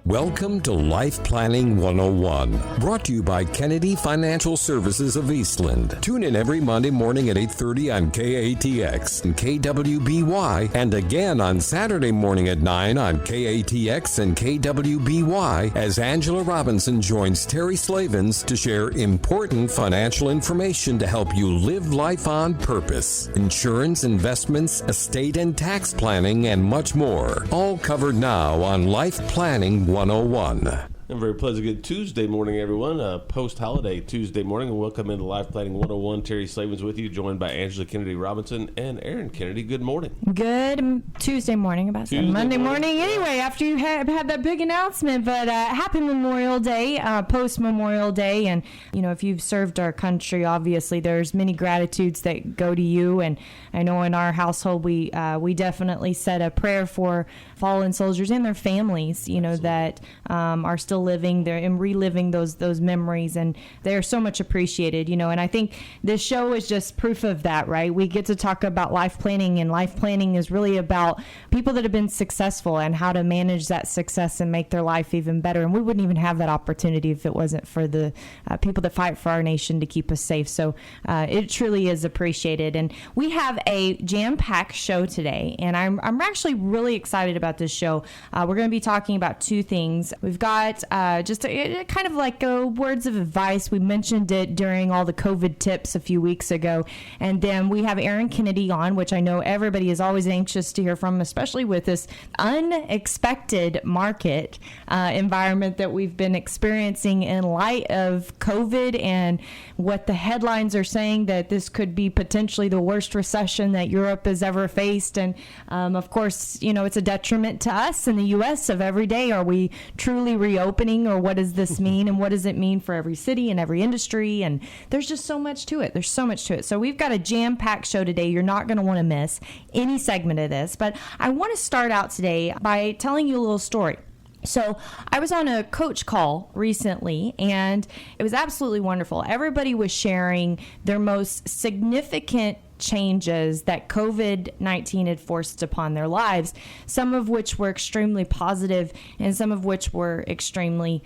Welcome to Life Planning 101, brought to you by Kennedy Financial Services of Eastland. Tune in every Monday morning at 8:30 on KATX and KWBY, and again on Saturday morning at 9 on KATX and KWBY as Angela Robinson joins Terry Slavens to share important financial information to help you live life on purpose. Insurance, investments, estate and tax planning, and much more. All covered now on Life Planning 101. A very pleasant good Tuesday morning, everyone. Post-holiday Tuesday morning, and welcome into Life Planning 101. Terry Slavens with you, joined by Angela Kennedy Robinson and Aaron Kennedy. Good morning. Good Tuesday morning, about Monday morning. Anyway, after you had that big announcement, but happy Memorial Day, post-Memorial Day, and if you've served our country, obviously there's many gratitudes that go to you, and I know in our household we definitely said a prayer for fallen soldiers and their families, that are still living there and reliving those memories, and they're so much appreciated, and I think this show is just proof of that, right? We get to talk about life planning, and life planning is really about people that have been successful and how to manage that success and make their life even better, and we wouldn't even have that opportunity if it wasn't for the people that fight for our nation to keep us safe. So it truly is appreciated, and we have a jam-packed show today, and I'm actually really excited about this show. We're going to be talking about two things. We've got just kind of like words of advice. We mentioned it during all the COVID tips a few weeks ago. And then we have Aaron Kennedy on, which I know everybody is always anxious to hear from, especially with this unexpected market environment that we've been experiencing in light of COVID and what the headlines are saying, that this could be potentially the worst recession that Europe has ever faced. And of course, it's a detriment to us in the U.S. of every day. Are we truly reopening, or what does this mean, and what does it mean for every city and every industry? And there's just so much to it. So we've got a jam-packed show today. You're not going to want to miss any segment of this. But I want to start out today by telling you a little story. So I was on a coach call recently, and it was absolutely wonderful. Everybody was sharing their most significant changes that COVID-19 had forced upon their lives, some of which were extremely positive and some of which were extremely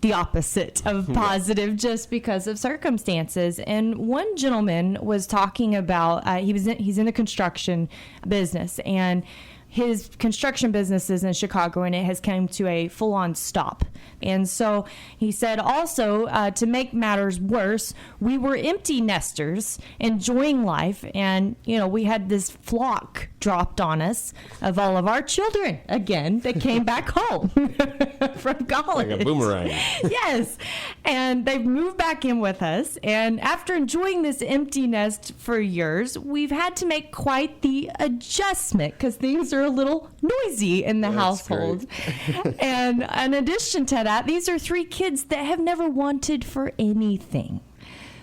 the opposite of positive, just because of circumstances. And one gentleman was talking about, he's in the construction business, and his construction business is in Chicago, and it has come to a full-on stop. And so he said also, to make matters worse, we were empty nesters enjoying life, and we had this flock dropped on us of all of our children again that came back home from college. Like a boomerang. Yes. And they've moved back in with us, and after enjoying this empty nest for years, we've had to make quite the adjustment because things are a little noisy in the household. And in addition to that, these are three kids that have never wanted for anything.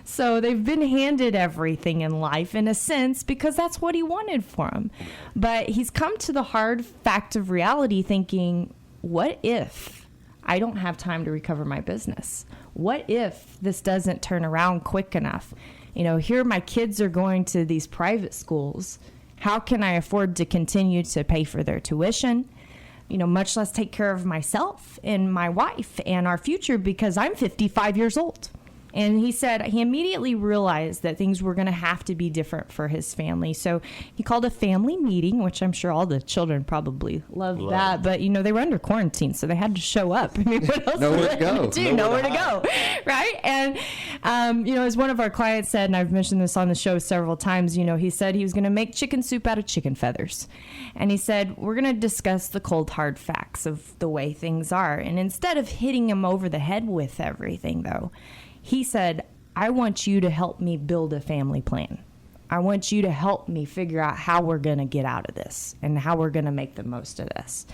So they've been handed everything in life, in a sense, because that's what he wanted for them. But he's come to the hard fact of reality thinking, what if I don't have time to recover my business? What if this doesn't turn around quick enough? Here my kids are going to these private schools. How can I afford to continue to pay for their tuition? Much less take care of myself and my wife and our future, because I'm 55 years old. And he said he immediately realized that things were going to have to be different for his family. So he called a family meeting, which I'm sure all the children probably loved that. But, they were under quarantine, so they had to show up. I mean, what else Nowhere to go. Nowhere to go. Right? And, as one of our clients said, and I've mentioned this on the show several times, he said he was going to make chicken soup out of chicken feathers. And he said, we're going to discuss the cold, hard facts of the way things are. And instead of hitting him over the head with everything, though, he said, I want you to help me build a family plan. I want you to help me figure out how we're going to get out of this and how we're going to make the most of this.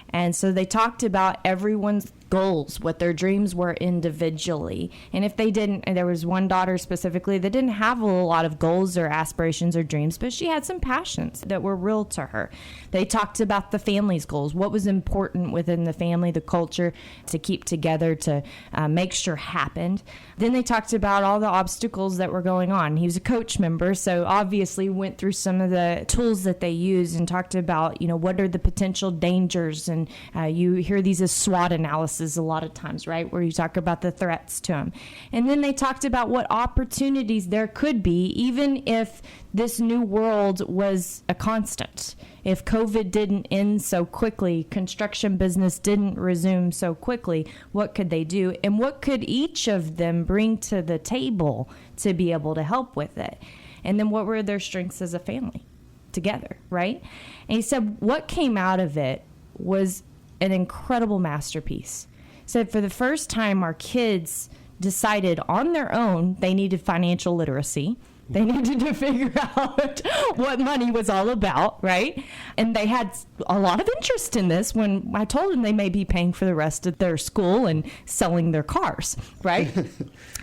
And so they talked about everyone's goals, what their dreams were individually. And if they didn't, and there was one daughter specifically that didn't have a lot of goals or aspirations or dreams, but she had some passions that were real to her. They talked about the family's goals, what was important within the family, the culture to keep together, to make sure happened. Then they talked about all the obstacles that were going on. He was a coach member, so obviously went through some of the tools that they use and talked about, what are the potential dangers and you hear these as SWOT analysis a lot of times, right, where you talk about the threats to them. And then they talked about what opportunities there could be, even if this new world was a constant. If COVID didn't end so quickly, construction business didn't resume so quickly, what could they do? And what could each of them bring to the table to be able to help with it? And then what were their strengths as a family together, right? And he said what came out of it was an incredible masterpiece. He said for the first time, our kids decided on their own they needed financial literacy. They needed to figure out what money was all about, right? And they had a lot of interest in this when I told them they may be paying for the rest of their school and selling their cars, right?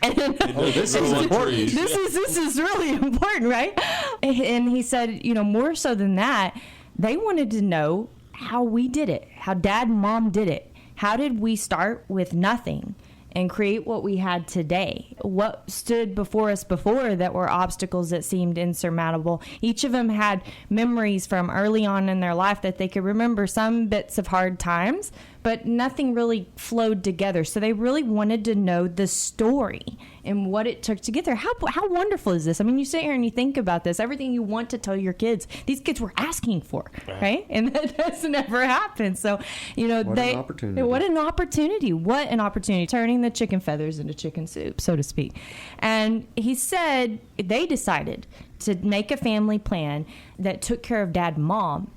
This is important. This is really important, right? And he said, more so than that, they wanted to know how we did it, how Dad and Mom did it. How did we start with nothing and create what we had today? What stood before us before that were obstacles that seemed insurmountable? Each of them had memories from early on in their life that they could remember some bits of hard times, but nothing really flowed together. So they really wanted to know the story and what it took to get there. How wonderful is this? I mean, you sit here and you think about this, everything you want to tell your kids, these kids were asking for, right? And that doesn't ever happen. So, what an opportunity. What an opportunity. What an opportunity. Turning the chicken feathers into chicken soup, so to speak. And he said they decided to make a family plan that took care of Dad and Mom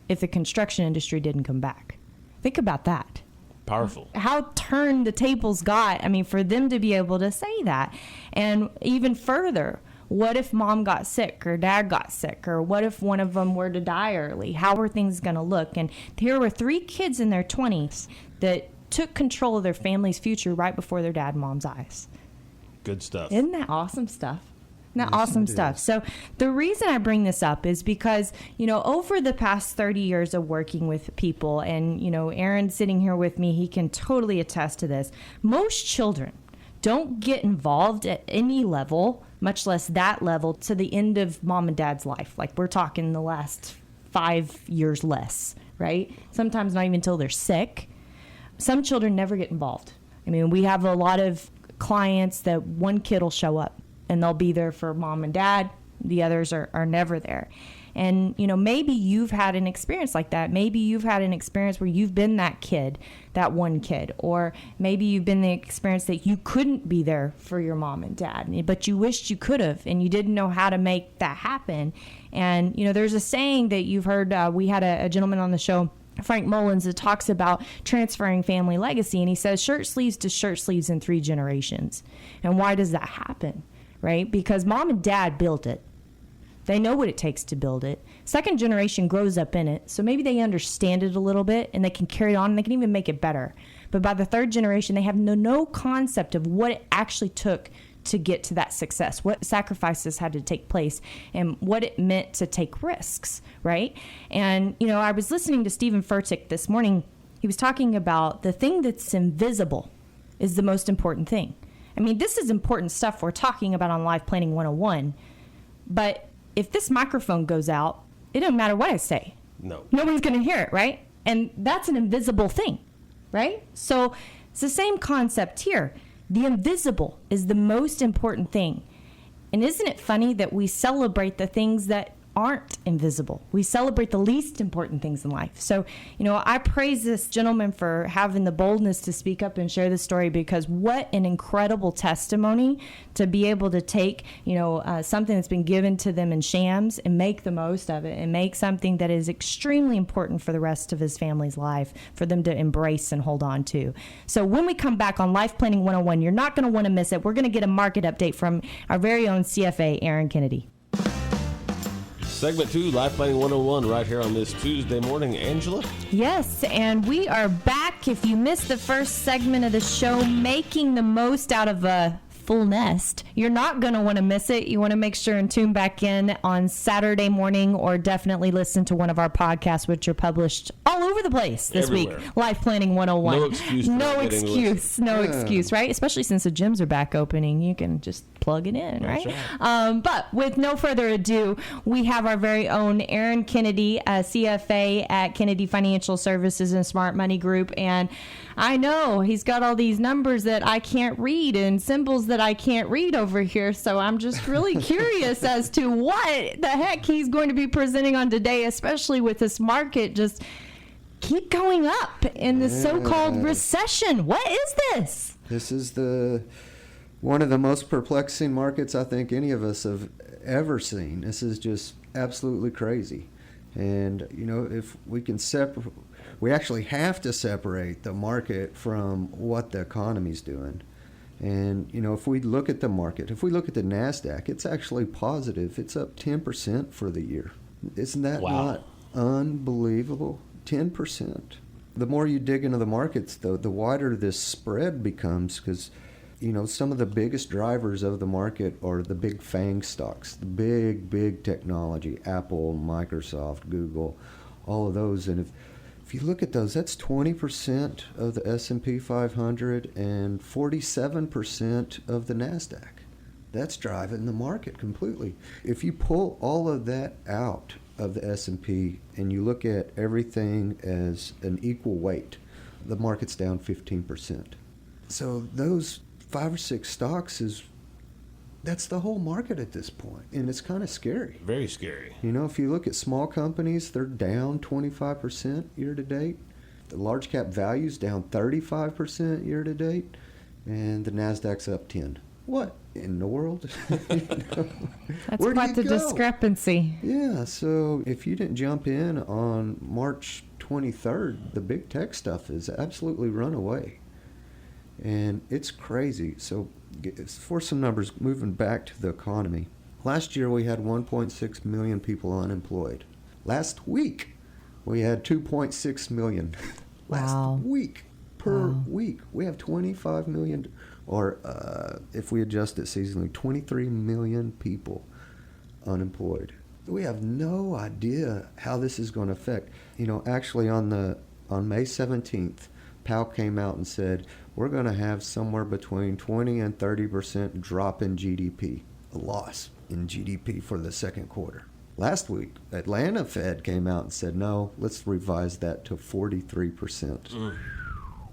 if the construction industry didn't come back. Think about that. Powerful. How turned the tables got, for them to be able to say that. And even further, what if Mom got sick or Dad got sick, or what if one of them were to die early? How were things going to look? And here were 3 kids in their 20s that took control of their family's future right before their dad and mom's eyes. Good stuff. Isn't that awesome stuff? Isn't that Yes, awesome it stuff? is. So the reason I bring this up is because, over the past 30 years of working with people, and, Aaron sitting here with me, he can totally attest to this. Most children don't get involved at any level, much less that level, to the end of Mom and Dad's life. Like, we're talking the last 5 years less, right? Sometimes not even until they're sick. Some children never get involved. We have a lot of clients that one kid will show up and they'll be there for Mom and Dad. The others are never there. And, maybe you've had an experience like that. Maybe you've had an experience where you've been that kid, that one kid. Or maybe you've been the experience that you couldn't be there for your Mom and Dad, but you wished you could have, and you didn't know how to make that happen. And, there's a saying that you've heard. We had a gentleman on the show, Frank Mullins, that talks about transferring family legacy, and he says shirt sleeves to shirt sleeves in 3 generations. And why does that happen? Right? Because Mom and Dad built it. They know what it takes to build it. Second generation grows up in it, so maybe they understand it a little bit and they can carry it on and they can even make it better. But by the 3rd generation, they have no concept of what it actually took to get to that success, what sacrifices had to take place, and what it meant to take risks, right? And, I was listening to Stephen Furtick this morning. He was talking about the thing that's invisible is the most important thing. This is important stuff we're talking about on Life Planning 101, but if this microphone goes out, it doesn't matter what I say. No. Nobody's going to hear it, right? And that's an invisible thing, right? So it's the same concept here. The invisible is the most important thing. And isn't it funny that we celebrate the things that aren't invisible? We celebrate the least important things in life. So, I praise this gentleman for having the boldness to speak up and share this story, because what an incredible testimony to be able to take, something that's been given to them in shams and make the most of it and make something that is extremely important for the rest of his family's life for them to embrace and hold on to. So when we come back on Life Planning 101, you're not going to want to miss it. We're going to get a market update from our very own CFA Aaron Kennedy. Segment 2, Life Planning 101, right here on this Tuesday morning. Angela? Yes, and we are back. If you missed the first segment of the show, making the most out of a full nest, you're not going to want to miss it. You want to make sure and tune back in on Saturday morning, or definitely listen to one of our podcasts, which are published all over the place this Everywhere. week. Life Planning 101. No excuse for not getting No excuse, right? Especially since the gyms are back opening. You can just plug it in, That's right? But with no further ado, we have our very own Aaron Kennedy, CFA at Kennedy Financial Services and Smart Money Group. And I know he's got all these numbers that I can't read and symbols that I can't read over here. So I'm just really curious as to what the heck he's going to be presenting on today, especially with this market just keep going up in the so-called recession. What is this? This is one of the most perplexing markets I think any of us have ever seen. This is just absolutely crazy. And, if we can we actually have to separate the market from what the economy's doing. And, if we look at the market, if we look at the NASDAQ, it's actually positive. It's up 10% for the year. Isn't that not unbelievable? 10%. The more you dig into the markets, though, the wider this spread becomes because, some of the biggest drivers of the market are the big FANG stocks, the big technology, Apple, Microsoft, Google, all of those. And if you look at those, that's 20% of the S&P 500 and 47% of the NASDAQ. That's driving the market completely. If you pull all of that out of the S&P and you look at everything as an equal weight, the market's down 15%. So those 5 or 6 stocks that's the whole market at this point, and it's kind of scary. Very scary. If you look at small companies, they're down 25% year to date. The large cap value's down 35% year to date, and the NASDAQ's up 10. What in the world? That's quite the discrepancy. Yeah, so if you didn't jump in on March 23rd, the big tech stuff has absolutely run away. And it's crazy. So for some numbers, moving back to the economy, last year we had 1.6 million people unemployed. Last week, we had 2.6 million. Last week, per week, we have 25 million, or if we adjust it seasonally, 23 million people unemployed. We have no idea how this is going to affect. Actually on May 17th, Powell came out and said, we're going to have somewhere between 20 and 30% drop in GDP, a loss in GDP for the second quarter. Last week, Atlanta Fed came out and said, no, let's revise that to 43%.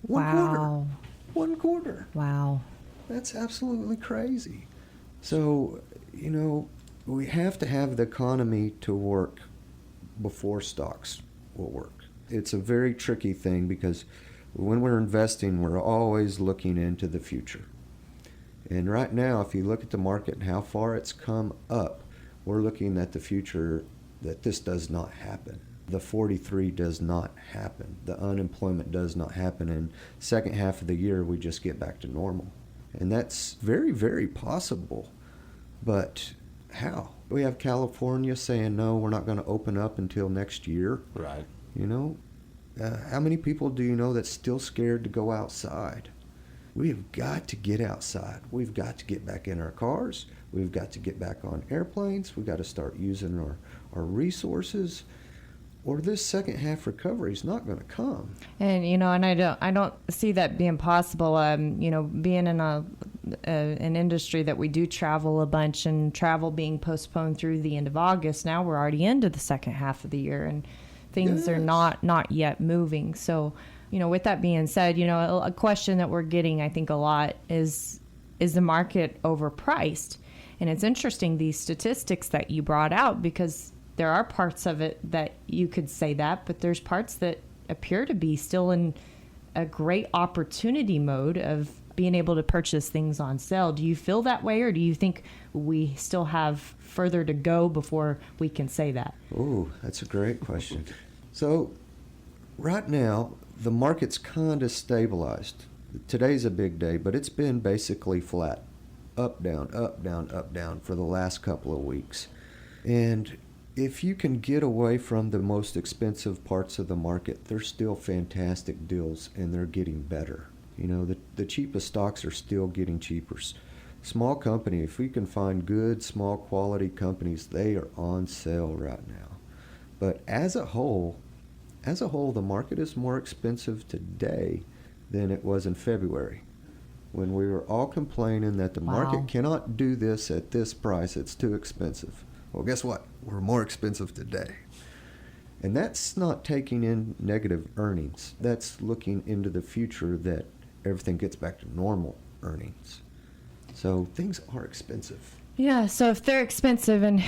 One quarter. Wow. That's absolutely crazy. So, we have to have the economy to work before stocks will work. It's a very tricky thing because when we're investing, we're always looking into the future. And right now, if you look at the market and how far it's come up, we're looking at the future that this does not happen. The 43 does not happen. The unemployment does not happen. And second half of the year, we just get back to normal. And that's very, very possible. But how? We have California saying, no, we're not going to open up until next year. Right. How many people do you know that's still scared to go outside? We have got to get outside. We've got to get back in our cars. We've got to get back on airplanes. We've got to start using our resources, or this second half recovery is not going to come. And and I don't see that being possible. Being in an industry that we do travel a bunch, and travel being postponed through the end of August. Now we're already into the second half of the year, and things are not yet moving. So, with that being said, a question that we're getting, I think, a lot is the market overpriced? And it's interesting, these statistics that you brought out, because there are parts of it that you could say that, but there's parts that appear to be still in a great opportunity mode of being able to purchase things on sale. Do you feel that way, or do you think we still have further to go before we can say that? Oh, that's a great question. So right now, the market's kind of stabilized. Today's a big day, but it's been basically flat. Up, down, up, down, up, down for the last couple of weeks. And if you can get away from the most expensive parts of the market, there's still fantastic deals, and they're getting better. The cheapest stocks are still getting cheaper. Small company, if we can find good, small quality companies, they are on sale right now. But as a whole, the market is more expensive today than it was in February. when we were all complaining that the market cannot do this at this price, it's too expensive. Well, guess what? We're more expensive today. And that's not taking in negative earnings. That's looking into the future that everything gets back to normal earnings. So things are expensive. Yeah, so if they're expensive, and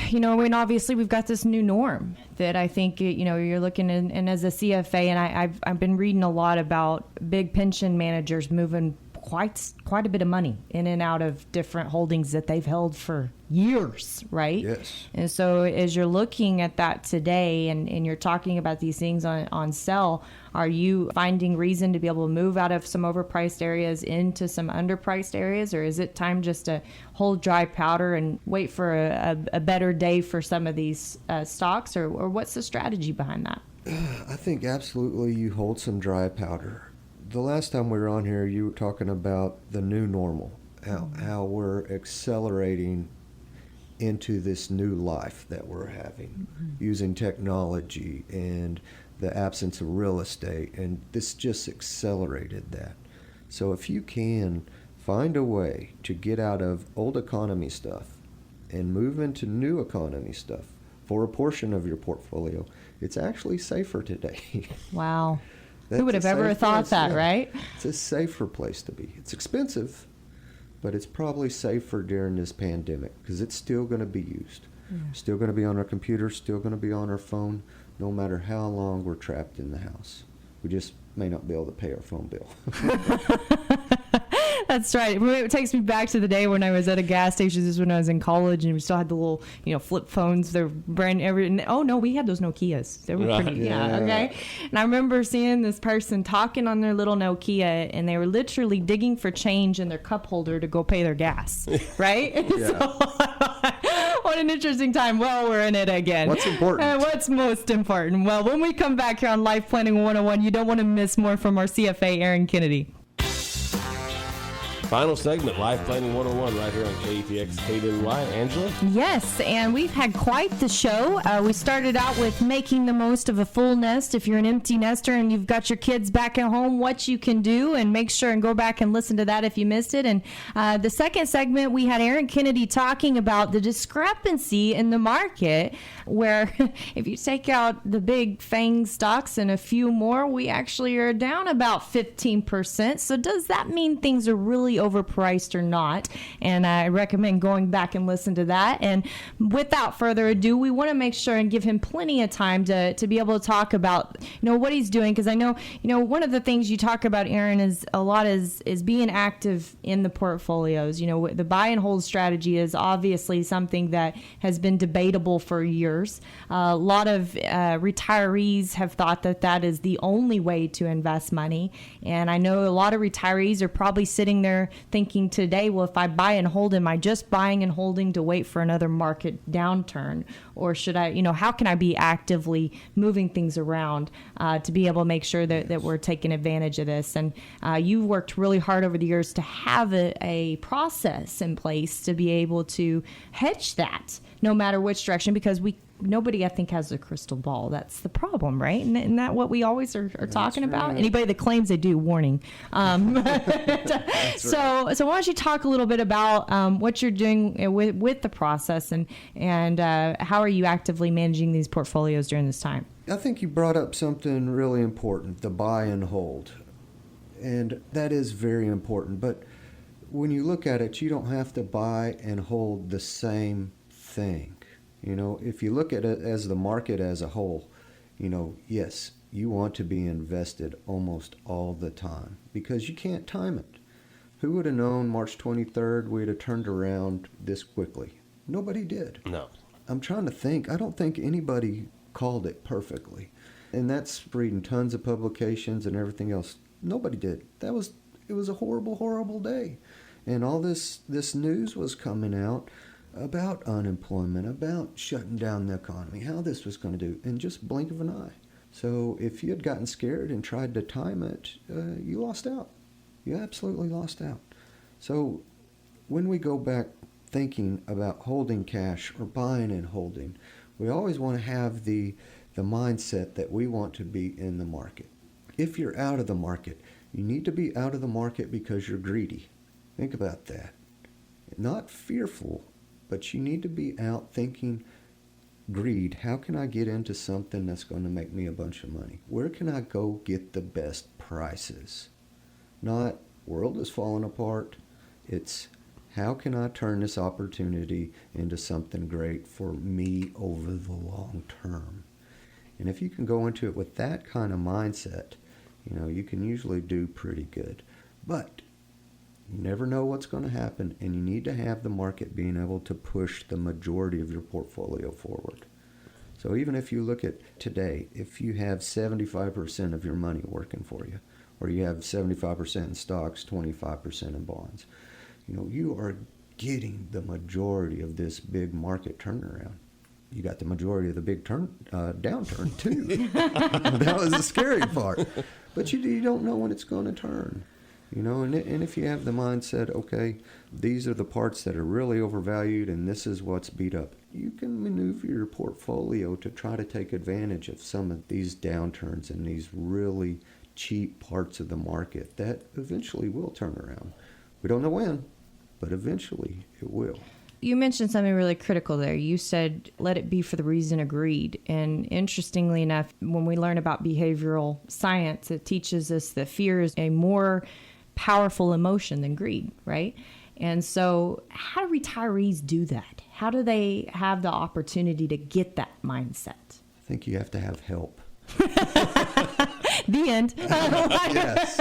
obviously we've got this new norm that I think you're looking in, and as a CFA, and I've been reading a lot about big pension managers moving quite a bit of money in and out of different holdings that they've held for years, right? Yes. And so as you're looking at that today, and you're talking about these things on sale, are you finding reason to be able to move out of some overpriced areas into some underpriced areas, or is it time just to hold dry powder and wait for a better day for some of these stocks, or what's the strategy behind that? I think absolutely you hold some dry powder. The last time we were on here, you were talking about the new normal, how we're accelerating into this new life that we're having, using technology and the absence of real estate, and this just accelerated that. So if you can find a way to get out of old economy stuff and move into new economy stuff for a portion of your portfolio, it's actually safer today. Wow. That's Who would have ever thought that, right? It's a safer place to be. It's expensive, but it's probably safer during this pandemic because it's still going to be used. Yeah. Still going to be on our computer, still going to be on our phone, no matter how long we're trapped in the house. We just may not be able to pay our phone bill. That's right. It takes me back to the day when I was at a gas station. This is when I was in college, and we still had the little, flip phones. They're brand every. Oh no, we had those Nokias. They were pretty. Yeah. Okay. And I remember seeing this person talking on their little Nokia, and they were literally digging for change in their cup holder to go pay their gas. Right. Yeah. So, what an interesting time. Well, we're in it again. What's important? What's most important? Well, when we come back here on Life Planning 101, you don't want to miss more from our CFA Aaron Kennedy. Final segment, Life Planning 101, right here on KETX KDNY. Angela? Yes, and we've had quite the show. We started out with making the most of a full nest. If you're an empty nester and you've got your kids back at home, what you can do, and make sure and go back and listen to that if you missed it. And the second segment, we had Aaron Kennedy talking about the discrepancy in the market, where if you take out the big FANG stocks and a few more, we actually are down about 15%. So does that mean things are really overpriced or not? And I recommend going back and listen to that. And without further ado, we want to make sure and give him plenty of time to be able to talk about what he's doing, because I know one of the things you talk about, Aaron, is a lot is being active in the portfolios. The buy and hold strategy is obviously something that has been debatable for years. A lot of retirees have thought that is the only way to invest money, and I know a lot of retirees are probably sitting there thinking today, well, if I buy and hold, am I just buying and holding to wait for another market downturn? Or should I, how can I be actively moving things around to be able to make sure that we're taking advantage of this? And you've worked really hard over the years to have a process in place to be able to hedge that no matter which direction, because nobody, I think, has a crystal ball. That's the problem, right? Isn't that what we always are talking about? Anybody that claims they do, warning. So why don't you talk a little bit about what you're doing with the process, and how are you actively managing these portfolios during this time? I think you brought up something really important, the buy and hold. And that is very important. But when you look at it, you don't have to buy and hold the same thing. If you look at it as the market as a whole, yes, you want to be invested almost all the time because you can't time it. Who would have known March 23rd we'd have turned around this quickly? Nobody did. No. I'm trying to think. I don't think anybody called it perfectly. And that's reading tons of publications and everything else. Nobody did. It was a horrible, horrible day. And all this news was coming out about unemployment, about shutting down the economy, how this was going to do, in just blink of an eye. So if you had gotten scared and tried to time it, you lost out. You absolutely lost out. So when we go back thinking about holding cash or buying and holding, we always want to have the mindset that we want to be in the market. If you're out of the market, you need to be out of the market because you're greedy. Think about that. Not fearful, but you need to be out thinking greed. How can I get into something that's going to make me a bunch of money? Where can I go get the best prices? Not world is falling apart. It's how can I turn this opportunity into something great for me over the long term? And if you can go into it with that kind of mindset, you can usually do pretty good. But you never know what's going to happen, and you need to have the market being able to push the majority of your portfolio forward. So even if you look at today, if you have 75% of your money working for you, or you have 75% in stocks, 25% in bonds, you are getting the majority of this big market turnaround. You got the majority of the big downturn too. That was the scary part. But you don't know when it's going to turn. And if you have the mindset, okay, these are the parts that are really overvalued and this is what's beat up, you can maneuver your portfolio to try to take advantage of some of these downturns and these really cheap parts of the market that eventually will turn around. We don't know when, but eventually it will. You mentioned something really critical there. You said, let it be for the reason of greed. And interestingly enough, when we learn about behavioral science, it teaches us that fear is a more powerful emotion than greed, right? And so how do retirees do that? How do they have the opportunity to get that mindset? I think you have to have help. The end. Yes.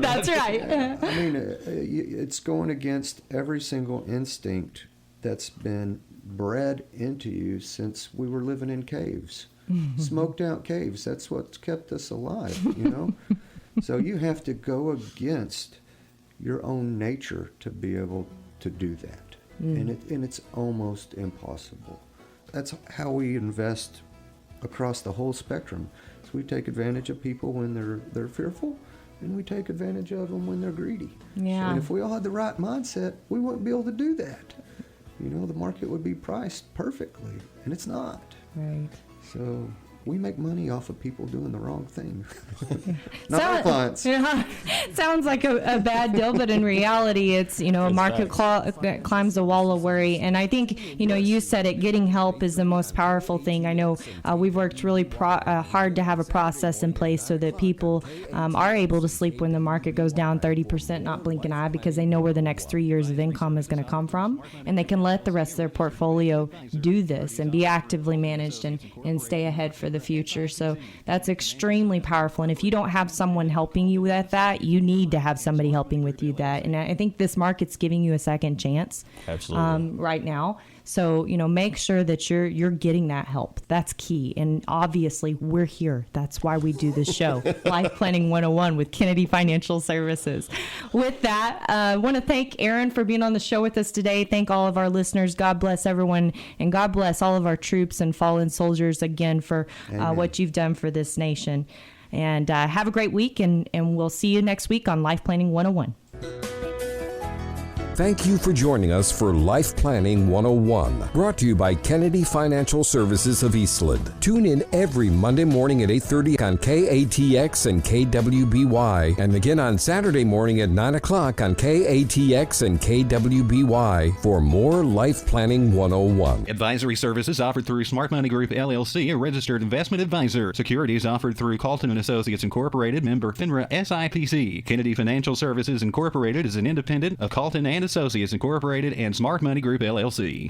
That's right. I mean, it's going against every single instinct that's been bred into you since we were living in caves. Smoked out caves. That's what's kept us alive, So you have to go against your own nature to be able to do that. And it's almost impossible. That's how we invest across the whole spectrum. So we take advantage of people when they're fearful, and we take advantage of them when they're greedy. Yeah. And if we all had the right mindset, we wouldn't be able to do that. The market would be priced perfectly, and it's not. Right. So we make money off of people doing the wrong thing. Not our clients. Yeah, sounds like a bad deal, but in reality, it's, a market climbs a wall of worry. And I think, you said it, getting help is the most powerful thing. I know we've worked really hard to have a process in place so that people are able to sleep when the market goes down 30%, not blink an eye, because they know where the next 3 years of income is going to come from. And they can let the rest of their portfolio do this and be actively managed and stay ahead for the future. So that's extremely powerful. And if you don't have someone helping you with that, you need to have somebody helping with you that. And I think this market's giving you a second chance. Absolutely. Right now. So, make sure that you're getting that help. That's key. And obviously, we're here. That's why we do this show, Life Planning 101 with Kennedy Financial Services. With that, I want to thank Aaron for being on the show with us today. Thank all of our listeners. God bless everyone. And God bless all of our troops and fallen soldiers again for what you've done for this nation. And have a great week. And we'll see you next week on Life Planning 101. Thank you for joining us for Life Planning 101, brought to you by Kennedy Financial Services of Eastland. Tune in every Monday morning at 8:30 on KATX and KWBY, and again on Saturday morning at 9 o'clock on KATX and KWBY for more Life Planning 101. Advisory services offered through Smart Money Group, LLC, a registered investment advisor. Securities offered through Colton & Associates Incorporated, member FINRA SIPC. Kennedy Financial Services Incorporated is an independent of Colton & Associates Incorporated and Smart Money Group, LLC.